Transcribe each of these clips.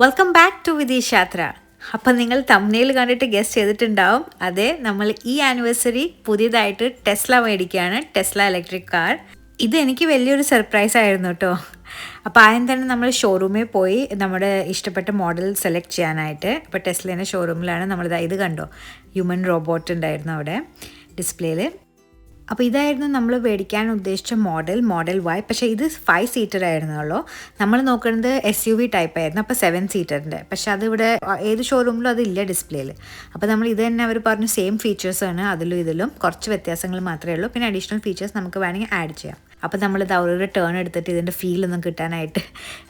Welcome back to Videsh യാത്ര. അപ്പം നിങ്ങൾ തംബ്നെയിൽ കണ്ടിട്ട് ഗെസ് ചെയ്തിട്ടുണ്ടാവും, അതെ, നമ്മൾ ഈ ആനിവേഴ്സറി പുതിയതായിട്ട് ടെസ്ല മേടിക്കുകയാണ്, ടെസ്ല ഇലക്ട്രിക് കാർ. ഇത് എനിക്ക് വലിയൊരു സർപ്രൈസ് ആയിരുന്നു കേട്ടോ. അപ്പോൾ ആദ്യം തന്നെ നമ്മൾ ഷോറൂമിൽ പോയി നമ്മുടെ ഇഷ്ടപ്പെട്ട മോഡൽ സെലക്ട് ചെയ്യാനായിട്ട്. അപ്പോൾ ടെസ്ലേൻ്റെ ഷോറൂമിലാണ് നമ്മളിത്. ഇത് കണ്ടോ, ഹ്യൂമൻ റോബോട്ട് ഉണ്ടായിരുന്നു അവിടെ ഡിസ്പ്ലേയിൽ. അപ്പോൾ ഇതായിരുന്നു നമ്മൾ മേടിക്കാൻ ഉദ്ദേശിച്ച മോഡൽ വൈ. പക്ഷേ ഇത് 5 സീറ്റർ ആയിരുന്നുള്ളൂ. നമ്മൾ നോക്കുന്നത് SUV ടൈപ്പ് ആയിരുന്നു, അപ്പോൾ 7 സീറ്ററിൻ്റെ. പക്ഷേ അതിവിടെ ഏത് ഷോറൂമിലും അതില്ല ഡിസ്പ്ലേയിൽ. അപ്പോൾ നമ്മൾ ഇത് തന്നെ അവർ പറഞ്ഞു സെയിം ഫീച്ചേഴ്സാണ് അതിലും ഇതിലും, കുറച്ച് വ്യത്യാസങ്ങൾ മാത്രമേ ഉള്ളൂ. പിന്നെ അഡീഷണൽ ഫീച്ചേഴ്സ് നമുക്ക് വേണമെങ്കിൽ ആഡ് ചെയ്യാം. അപ്പോൾ നമ്മളിത് ഒരു ടേൺ എടുത്തിട്ട് ഇതിൻ്റെ ഫീലൊന്നും കിട്ടാനായിട്ട്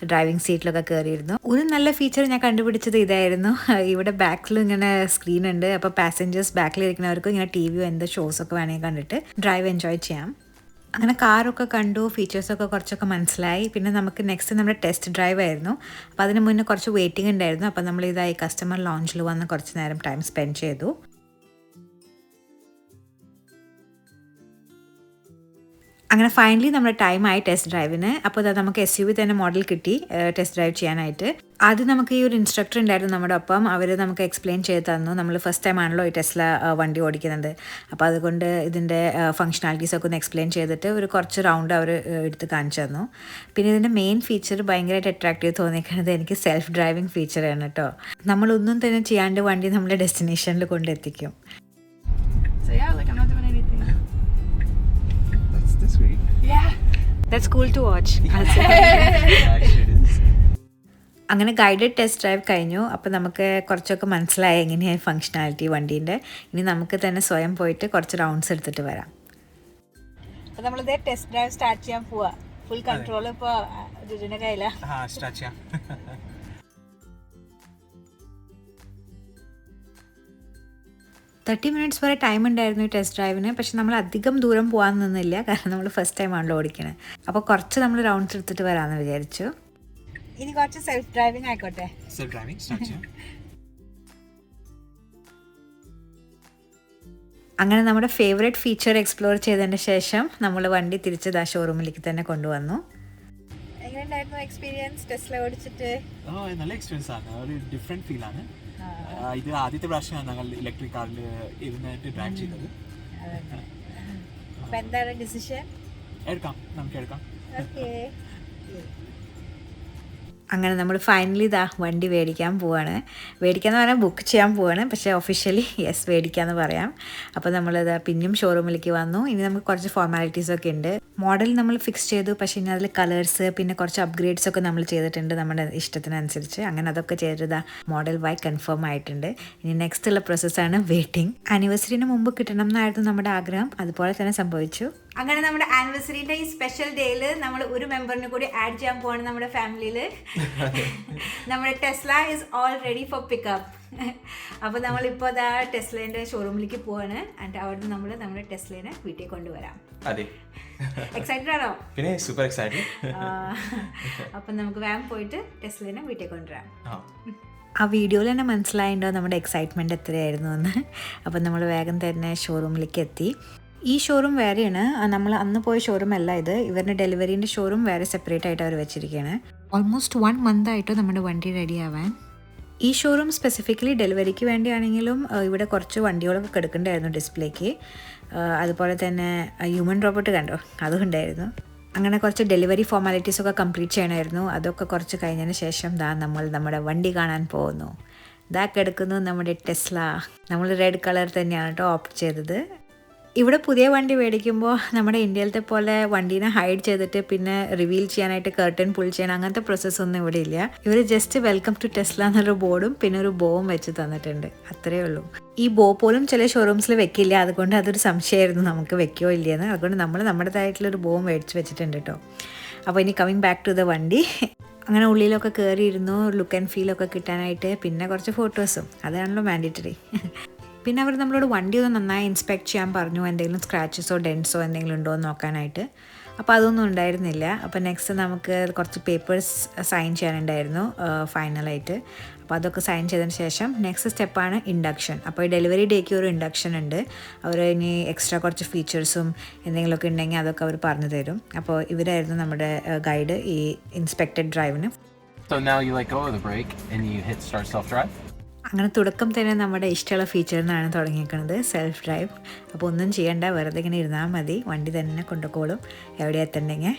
ഡ്രൈവിംഗ് സീറ്റിലൊക്കെ കയറിയിരുന്നു. ഒരു നല്ല ഫീച്ചർ ഞാൻ കണ്ടുപിടിച്ചത് ഇതായിരുന്നു. ഇവിടെ ബാക്കിൽ ഇങ്ങനെ സ്ക്രീൻ ഉണ്ട്. അപ്പോൾ പാസഞ്ചേഴ്സ് ബാക്കിലിരിക്കുന്നവർക്ക് ഇങ്ങനെ TV എന്ത് ഷോസൊക്കെ വേണമെങ്കിൽ കണ്ടിട്ട് ഡ്രൈവ് എൻജോയ് ചെയ്യാം. അങ്ങനെ കാറൊക്കെ കണ്ടു, ഫീച്ചേഴ്സൊക്കെ കുറച്ചൊക്കെ മനസ്സിലായി. പിന്നെ നമുക്ക് നെക്സ്റ്റ് നമ്മുടെ ടെസ്റ്റ് ഡ്രൈവ് ആയിരുന്നു. അപ്പോൾ അതിന് മുന്നേ കുറച്ച് വെയിറ്റിംഗ് ഉണ്ടായിരുന്നു. അപ്പോൾ നമ്മൾ ഇതായി കസ്റ്റമർ ലോഞ്ചിൽ വന്ന് കുറച്ച് നേരം ടൈം സ്പെൻഡ് ചെയ്തു. അങ്ങനെ ഫൈനലി നമ്മുടെ ടൈമായി ടെസ്റ്റ് ഡ്രൈവിന്. അപ്പോൾ അത് നമുക്ക് SUV തന്നെ മോഡൽ കിട്ടി ടെസ്റ്റ് ഡ്രൈവ് ചെയ്യാനായിട്ട്. ആദ്യം നമുക്ക് ഈ ഒരു ഇൻസ്ട്രക്ടർ ഉണ്ടായിരുന്നു നമ്മുടെ ഒപ്പം. അവർ നമുക്ക് എക്സ്പ്ലെയിൻ ചെയ്ത് തന്നു. നമ്മൾ ഫസ്റ്റ് ടൈം ആണല്ലോ ഈ ടെസ്ല വണ്ടി ഓടിക്കുന്നത്. അപ്പോൾ അതുകൊണ്ട് ഇതിൻ്റെ ഫങ്ഷണാലിറ്റീസൊക്കെ ഒന്ന് എക്സ്പ്ലെയിൻ ചെയ്തിട്ട് ഒരു കുറച്ച് റൗണ്ട് അവർ എടുത്ത് കാണിച്ചു തന്നു. പിന്നെ ഇതിൻ്റെ മെയിൻ ഫീച്ചർ ഭയങ്കരമായിട്ട് അട്രാക്റ്റീവ് തോന്നിക്കുന്നത് എനിക്ക് സെൽഫ് ഡ്രൈവിംഗ് ഫീച്ചറാണ് കേട്ടോ. നമ്മളൊന്നും തന്നെ ചെയ്യാണ്ട് വണ്ടി നമ്മളെ ഡെസ്റ്റിനേഷനിൽ കൊണ്ടെത്തിക്കും. Sweet. Yeah. That's cool to watch. അങ്ങനെ ഗൈഡഡ് ടെസ്റ്റ് ഡ്രൈവ് കഴിഞ്ഞു. അപ്പോൾ നമുക്ക് കുറച്ചൊക്കെ മനസ്സിലായി എങ്ങനെയായി ഫങ്ഷണാലിറ്റി വണ്ടീൻ്റെ. ഇനി നമുക്ക് തന്നെ സ്വയം പോയിട്ട് കുറച്ച് റൗണ്ട്സ് എടുത്തിട്ട് വരാം. അപ്പോൾ നമ്മളിതേ ടെസ്റ്റ് ഡ്രൈവ് സ്റ്റാർട്ട് ചെയ്യാൻ പോവാ. ഫുൾ കൺട്രോൾ ഇപ്പോൾ രുചിൻ്റെ കയ്യിലാണ്. സ്റ്റാർട്ട് ചെയ്യാം. 30 മിനിറ്റ്സ് വരെ ടൈം ഉണ്ടായിരുന്നു ഈ ടെസ്റ്റ് ഡ്രൈവിന്. പക്ഷെ നമ്മൾ അധികം ദൂരം പോകാൻ നിന്നില്ല, കാരണം നമ്മൾ ഫസ്റ്റ് ടൈം ആണല്ലോ ഓടിക്കണത്. അപ്പോൾ കുറച്ച് നമ്മൾ റൗണ്ട്സ് എടുത്തിട്ട് വരാമെന്ന് വിചാരിച്ചു. ഇനി കുറച്ച് സെൽഫ് ഡ്രൈവിംഗ് ആയിക്കോട്ടെ. സെൽഫ് ഡ്രൈവിംഗ് സ്റ്റാർട്ട് ചെയ്യാം. അങ്ങനെ നമ്മുടെ ഫേവറേറ്റ് ഫീച്ചർ എക്സ്പ്ലോർ ചെയ്തതിന് ശേഷം നമ്മൾ വണ്ടി തിരിച്ച് ഷോറൂമിലേക്ക് തന്നെ കൊണ്ടുവന്നു. എങ്ങനെയുണ്ടായിരുന്നു എക്സ്പീരിയൻസ് ടെസ്ല ഓടിച്ചിട്ട്? നല്ല എക്സ്പീരിയൻസ് ആണ്, ഒരു ഡിഫറെൻറ്റ് ഫീൽ ആണ്. ഇത് ആദ്യത്തെ പ്രാവശ്യമാണ് ഞങ്ങൾ ഇലക്ട്രിക് കാറിൽ ഇരുന്നിട്ട് ഡ്രൈവ് ചെയ്തത്. അപ്പോൾ എന്താണ് ഡിസിഷൻ? നമുക്ക് എടുക്കാം. അങ്ങനെ നമ്മൾ ഫൈനലി വണ്ടി മേടിക്കാൻ പോവാണ്. മേടിക്കാന്ന് പറഞ്ഞാൽ ബുക്ക് ചെയ്യാൻ പോവാണ്, പക്ഷേ ഒഫീഷ്യലി യെസ് മേടിക്കാമെന്ന് പറയാം. അപ്പോൾ നമ്മളിത് പിന്നെയും ഷോറൂമിലേക്ക് വന്നു. ഇനി നമുക്ക് കുറച്ച് ഫോർമാലിറ്റീസൊക്കെ ഉണ്ട്. മോഡൽ നമ്മൾ ഫിക്സ് ചെയ്തു, പക്ഷേ ഇനി അതിൽ കളേഴ്സ് പിന്നെ കുറച്ച് അപ്ഗ്രേഡ്സ് ഒക്കെ നമ്മൾ ചെയ്തിട്ടുണ്ട് നമ്മുടെ ഇഷ്ടത്തിനനുസരിച്ച്. അങ്ങനെ അതൊക്കെ ചെയ്തത് മോഡൽ വൈ കൺഫേം ആയിട്ടുണ്ട്. ഇനി നെക്സ്റ്റ് ഉള്ള പ്രോസസ്സാണ് വെയിറ്റിംഗ്. ആനിവേഴ്സറിന് മുമ്പ് കിട്ടണം എന്നായിരുന്നു നമ്മുടെ ആഗ്രഹം, അതുപോലെ തന്നെ സംഭവിച്ചു. അങ്ങനെ നമ്മുടെ ആനിവേഴ്സറിയുടെ ഈ സ്പെഷ്യൽ ഡേയിൽ നമ്മൾ ഒരു മെമ്പറിനെ കൂടി ആഡ് ചെയ്യാൻ പോവാണ് നമ്മുടെ ഫാമിലിയിൽ. നമ്മുടെ Tesla is all ready for pickup. അപ്പോൾ നമ്മളിപ്പോൾ അതാ ടെസ്ലേൻ്റെ ഷോറൂമിലേക്ക് പോവാണ്. ആൻഡ് അവിടെ നമ്മൾ നമ്മുടെ ടെസ്ലേനെ വീട്ടിൽ കൊണ്ടുവരാം. അതെ, എക്സൈറ്റഡ് ആണോ? പിന്നെ സൂപ്പർ എക്സൈറ്റഡ്. അപ്പം നമുക്ക് വേഗം പോയിട്ട് ടെസ്ലേനെ വീട്ടിൽ കൊണ്ടുവരാം. ആ വീഡിയോയിൽ തന്നെ മനസ്സിലായിട്ടുണ്ടോ നമ്മുടെ എക്സൈറ്റ്മെൻറ്റ് എത്രയായിരുന്നു എന്ന്. അപ്പം നമ്മൾ വേഗം തന്നെ ഷോറൂമിലേക്ക് എത്തി. ഈ ഷോറൂം വേറെയാണ്, നമ്മൾ അന്ന് പോയ ഷോറൂം അല്ല ഇത്. ഇവരുടെ ഡെലിവറീൻ്റെ ഷോറൂം വേറെ സെപ്പറേറ്റ് ആയിട്ട് അവർ വെച്ചിരിക്കുകയാണ്. ഓൾമോസ്റ്റ് 1 മന്ത് ആയിട്ടോ നമ്മുടെ വണ്ടി റെഡി ആവാൻ. ഈ ഷോറൂം സ്പെസിഫിക്കലി ഡെലിവറിക്ക് വേണ്ടിയാണെങ്കിലും ഇവിടെ കുറച്ച് വണ്ടികളൊക്കെ കിടക്കുന്നുണ്ടായിരുന്നു ഡിസ്പ്ലേക്ക്. അതുപോലെ തന്നെ ഹ്യൂമൻ റോബോട്ട് കണ്ടോ, അതും ഉണ്ടായിരുന്നു. അങ്ങനെ കുറച്ച് ഡെലിവറി ഫോർമാലിറ്റീസൊക്കെ കംപ്ലീറ്റ് ചെയ്യണമായിരുന്നു. അതൊക്കെ കുറച്ച് കഴിഞ്ഞതിന് ശേഷം നമ്മൾ നമ്മുടെ വണ്ടി കാണാൻ പോകുന്നു. കിടക്കുന്നു നമ്മുടെ ടെസ്ല. നമ്മൾ റെഡ് കളർ തന്നെയാണ് കേട്ടോ ഓപ്റ്റ് ചെയ്തത്. ഇവിടെ പുതിയ വണ്ടി മേടിക്കുമ്പോൾ നമ്മുടെ ഇന്ത്യയിലത്തെ പോലെ വണ്ടീനെ ഹൈഡ് ചെയ്തിട്ട് പിന്നെ റിവീൽ ചെയ്യാനായിട്ട് കർട്ടൻ പുൾ ചെയ്യാൻ അങ്ങനത്തെ പ്രോസസ്സൊന്നും ഇവിടെ ഇല്ല. ഇവർ ജസ്റ്റ് വെൽക്കം ടു ടെസ്ല എന്നൊരു ബോർഡും പിന്നെ ഒരു ബോവും വെച്ച് തന്നിട്ടുണ്ട്, അത്രയേ ഉള്ളൂ. ഈ ബോ പോലും ചില ഷോറൂംസിൽ വെക്കില്ല, അതുകൊണ്ട് അതൊരു സംശയമായിരുന്നു നമുക്ക് വെക്കോ ഇല്ലയെന്ന്. അതുകൊണ്ട് നമ്മൾ നമ്മുടേതായിട്ടുള്ളൊരു ബോവും മേടിച്ച് വെച്ചിട്ടുണ്ട് കേട്ടോ. അപ്പോൾ ഇനി കമ്മിങ് ബാക്ക് ടു ദ വണ്ടി. അങ്ങനെ ഉള്ളിലൊക്കെ കയറിയിരുന്നു ലുക്ക് ആൻഡ് ഫീലൊക്കെ കിട്ടാനായിട്ട്. പിന്നെ കുറച്ച് ഫോട്ടോസും, അതാണല്ലോ മാൻഡേറ്ററി. പിന്നെ അവർ നമ്മളോട് വണ്ടി ഒന്ന് നന്നായി ഇൻസ്പെക്ട് ചെയ്യാൻ പറഞ്ഞു, എന്തെങ്കിലും സ്ക്രാച്ചസോ ഡെൻസോ എന്തെങ്കിലും ഉണ്ടോ എന്ന് നോക്കാനായിട്ട്. അപ്പോൾ അതൊന്നും ഉണ്ടായിരുന്നില്ല. അപ്പോൾ നെക്സ്റ്റ് നമുക്ക് കുറച്ച് പേപ്പേഴ്സ് സൈൻ ചെയ്യാനുണ്ടായിരുന്നു ഫൈനലായിട്ട്. അപ്പോൾ അതൊക്കെ സൈൻ ചെയ്തതിന് ശേഷം നെക്സ്റ്റ് സ്റ്റെപ്പാണ് ഇൻഡക്ഷൻ. അപ്പോൾ ഈ ഡെലിവറി ഡേക്ക് ഒരു ഇൻഡക്ഷൻ ഉണ്ട്. അവർ ഇനി എക്സ്ട്രാ കുറച്ച് ഫീച്ചേഴ്സും എന്തെങ്കിലുമൊക്കെ ഉണ്ടെങ്കിൽ അതൊക്കെ അവർ പറഞ്ഞു തരും. അപ്പോൾ ഇവരായിരുന്നു നമ്മുടെ ഗൈഡ് ഈ inspected ഡ്രൈവിന്. So now you let go of the brake and you hit start self-drive. അങ്ങനെ തുടക്കം തന്നെ നമ്മുടെ ഇഷ്ടമുള്ള ഫീച്ചറിനാണ് തുടങ്ങിയിരിക്കുന്നത്, സെൽഫ് ഡ്രൈവ്. അപ്പോൾ ഒന്നും ചെയ്യണ്ട, വെറുതെ ഇങ്ങനെ ഇരുന്നാൽ മതി, വണ്ടി തന്നെ കൊണ്ടുപോകും എവിടെ എത്തണ്ടെങ്കിൽ.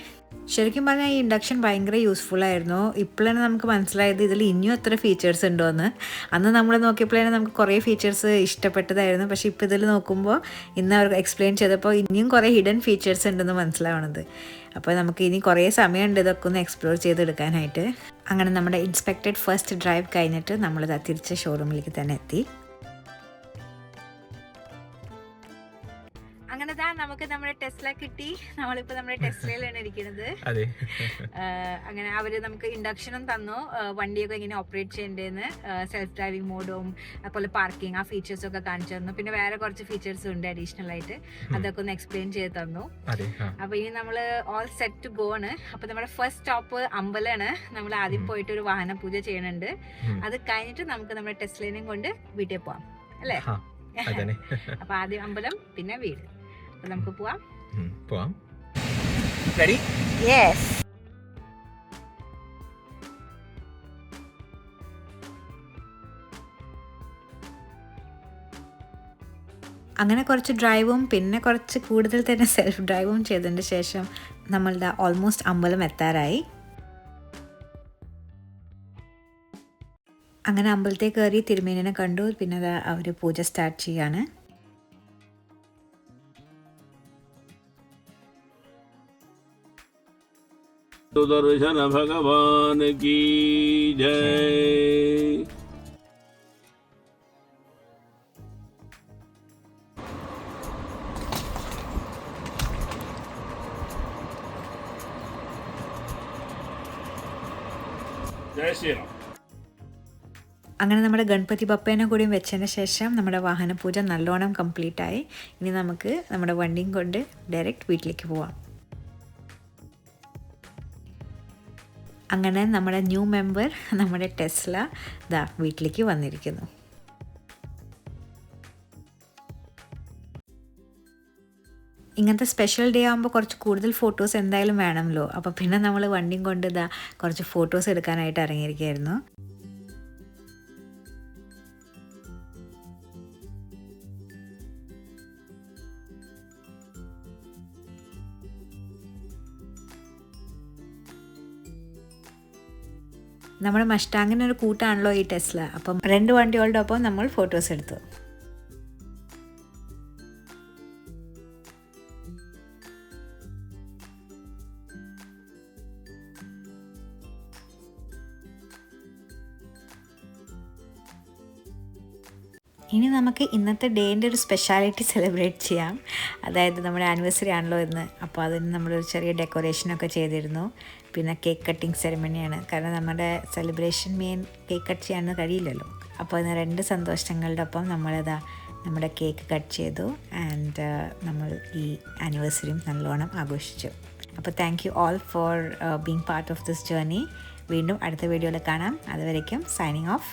ശരിക്കും പറഞ്ഞാൽ ഈ ഇൻഡക്ഷൻ ഭയങ്കര യൂസ്ഫുള്ളായിരുന്നു. ഇപ്പോഴാണ് നമുക്ക് മനസ്സിലായത് ഇതിൽ ഇനിയും എത്ര ഫീച്ചേഴ്സ് ഉണ്ടോ എന്ന്. അന്ന് നമ്മൾ നോക്കിയപ്പോഴാണ് നമുക്ക് കുറേ ഫീച്ചേഴ്സ് ഇഷ്ടപ്പെട്ടതായിരുന്നു. പക്ഷേ ഇപ്പോൾ ഇതിൽ നോക്കുമ്പോൾ ഇന്ന് അവർ എക്സ്പ്ലെയിൻ ചെയ്തപ്പോൾ ഇനിയും കുറേ ഹിഡൻ ഫീച്ചേഴ്സ് ഉണ്ടെന്ന് മനസ്സിലാവണത്. അപ്പോൾ നമുക്ക് ഇനി കുറേ സമയമുണ്ട് ഇതൊക്കെ ഒന്ന് എക്സ്പ്ലോർ ചെയ്തെടുക്കാനായിട്ട്. അങ്ങനെ നമ്മുടെ ഇൻസ്പെക്റ്റഡ് ഫസ്റ്റ് ഡ്രൈവ് കഴിഞ്ഞിട്ട് നമ്മളിത് തിരിച്ച് ഷോറൂമിലേക്ക് തന്നെ എത്തി. അങ്ങനെ നമുക്ക് നമ്മുടെ ടെസ്ല കിട്ടി. നമ്മളിപ്പോൾ നമ്മുടെ ടെസ്ലയിലാണ് ഇരിക്കുന്നത്. അങ്ങനെ അവര് നമുക്ക് ഇൻഡക്ഷനും തന്നു, വണ്ടിയൊക്കെ ഇങ്ങനെ ഓപ്പറേറ്റ് ചെയ്യേണ്ടതെന്ന്, സെൽഫ് ഡ്രൈവിംഗ് മോഡും അതുപോലെ പാർക്കിംഗ് ആ ഫീച്ചേഴ്സും ഒക്കെ കാണിച്ചു തന്നു. പിന്നെ വേറെ കുറച്ച് ഫീച്ചേഴ്സും ഉണ്ട് അഡീഷണൽ ആയിട്ട്, അതൊക്കെ ഒന്ന് എക്സ്പ്ലെയിൻ ചെയ്ത് തന്നു. അപ്പൊ ഇനി നമ്മള് ഓൾ സെറ്റ് ടു ഗോ ആണ്. അപ്പൊ നമ്മുടെ ഫസ്റ്റ് സ്റ്റോപ്പ് അമ്പലമാണ്. നമ്മൾ ആദ്യം പോയിട്ട് ഒരു വാഹന പൂജ ചെയ്യണുണ്ട്. അത് കഴിഞ്ഞിട്ട് നമുക്ക് നമ്മുടെ ടെസ്ലയിനെയും കൊണ്ട് വീട്ടിൽ പോവാം അല്ലേ? അപ്പൊ ആദ്യം അമ്പലം പിന്നെ വീട്. അപ്പൊ നമുക്ക് പോവാം. Ready? Yes. അങ്ങനെ കുറച്ച് ഡ്രൈവും പിന്നെ കുറച്ച് കൂടുതൽ തന്നെ സെൽഫ് ഡ്രൈവും ചെയ്തതിന് ശേഷം നമ്മളുടെ ഓൾമോസ്റ്റ് അമ്പലം എത്താറായി. അങ്ങനെ അമ്പലത്തിൽ കയറി തിരുമേനിനെ കണ്ടു. പിന്നെ അവർ പൂജ സ്റ്റാർട്ട് ചെയ്യാണ്. सुदर्शन भगवान की जय. जय श्री राम. അങ്ങനെ നമ്മുടെ ഗണപതി ബപ്പേനെ കൂടി വെച്ചതിന് ശേഷം നമ്മുടെ വാഹന പൂജ നല്ലോണം കംപ്ലീറ്റായി. ഇനി നമുക്ക് നമ്മുടെ വണ്ടിയും കൊണ്ട് ഡയറക്റ്റ് വീട്ടിലേക്ക് പോവാം. അങ്ങനെ നമ്മുടെ ന്യൂ മെമ്പർ നമ്മുടെ ടെസ്ല വീട്ടിലേക്ക് വന്നിരിക്കുന്നു. ഇങ്ങനത്തെ സ്പെഷ്യൽ ഡേ ആകുമ്പോൾ കുറച്ച് കൂടുതൽ ഫോട്ടോസ് എന്തായാലും വേണമല്ലോ. അപ്പോൾ പിന്നെ നമ്മൾ വണ്ടിയും കൊണ്ട് കുറച്ച് ഫോട്ടോസ് എടുക്കാനായിട്ട് ഇറങ്ങിയിരിക്കുകയായിരുന്നു. നമ്മുടെ മസ്റ്റാങ്ങിനൊരു കൂട്ടാണല്ലോ ഈ ടെസ്ല. അപ്പം 2 വണ്ടികളുടെ ഒപ്പം നമ്മൾ ഫോട്ടോസ് എടുത്തു. ഇനി നമുക്ക് ഇന്നത്തെ ഡേൻ്റെ ഒരു സ്പെഷ്യാലിറ്റി സെലിബ്രേറ്റ് ചെയ്യാം. അതായത് നമ്മുടെ ആനിവേഴ്സറി ആണല്ലോ ഇന്ന്. അപ്പോൾ അതിന് നമ്മളൊരു ചെറിയ ഡെക്കറേഷനൊക്കെ ചെയ്തിരുന്നു. പിന്നെ കേക്ക് കട്ടിങ് സെറിമണിയാണ്. കാരണം നമ്മുടെ സെലിബ്രേഷൻ മെയിൻ കേക്ക് കട്ട് ചെയ്യാനൊന്നും കഴിയില്ലല്ലോ. അപ്പോൾ അതിന് 2 സന്തോഷങ്ങളുടെ ഒപ്പം നമ്മുടെ കേക്ക് കട്ട് ചെയ്തു. ആൻഡ് നമ്മൾ ഈ ആനിവേഴ്സറിയും നല്ലോണം ആഘോഷിച്ചു. അപ്പോൾ thank you all for being part of this journey. വീണ്ടും അടുത്ത വീഡിയോയിൽ കാണാം. അതുവരേക്കും സൈനിങ് ഓഫ്.